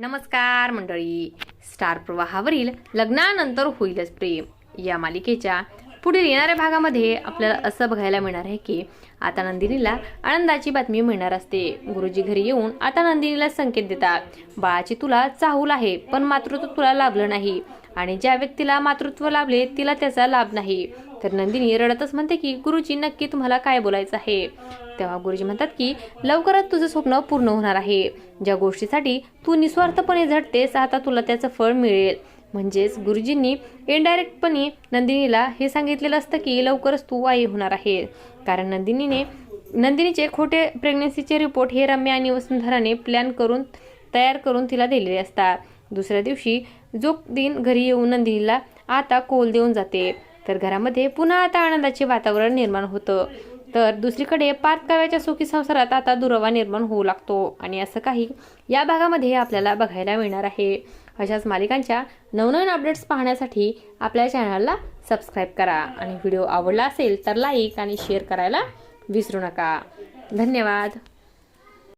नमस्कार मंडळी. स्टार प्रवाहावरील लग्नानंतर होईलच प्रेम या मालिकेच्या पुढील येणाऱ्या भागामध्ये आपल्याला असं बघायला मिळणार आहे की आता नंदिनीला आनंदाची बातमी मिळणार असते. गुरुजी घरी येऊन आता नंदिनीला संकेत देतात, बाळाची तुला चाहूल आहे पण मातृत्व तुला लाभलं नाही आणि ज्या व्यक्तीला मातृत्व लाभले तिला त्याचा लाभ नाही. तर नंदिनी रडतच म्हणते की गुरुजी नक्की तुम्हाला काय बोलायचं आहे. तेव्हा गुरुजी म्हणतात की लवकरच तुझं स्वप्न पूर्ण होणार आहे. ज्या गोष्टीसाठी तू निस्वार्थपणे झटतेस आता तुला त्याचं फळ मिळेल. म्हणजेच गुरुजींनी इनडायरेक्टपणे नंदिनीला हे सांगितलेलं असतं की लवकरच तू आई होणार आहे. कारण नंदिनीचे खोटे प्रेग्नन्सीचे रिपोर्ट हे रम्या आणि वसुंधराने तयार करून तिला दिलेले असतात. दुसऱ्या दिवशी जोगदीन घरी येऊन नंदिनीला आता कोल देऊन जाते. तर घरामध्ये पुन्हा आता आनंदाचे वातावरण निर्माण होतं. तर दुसरीकडे पारतकाव्याच्या सुखी संसारात आता दुरावा निर्माण होऊ लागतो आणि असं काही या भागामध्ये आपल्याला बघायला मिळणार आहे. अशाच मालिकांच्या नवनवीन अपडेट्स पाहण्यासाठी आपल्या चॅनलला सबस्क्राईब करा आणि व्हिडिओ आवडला असेल तर लाईक आणि शेअर करायला विसरू नका. धन्यवाद.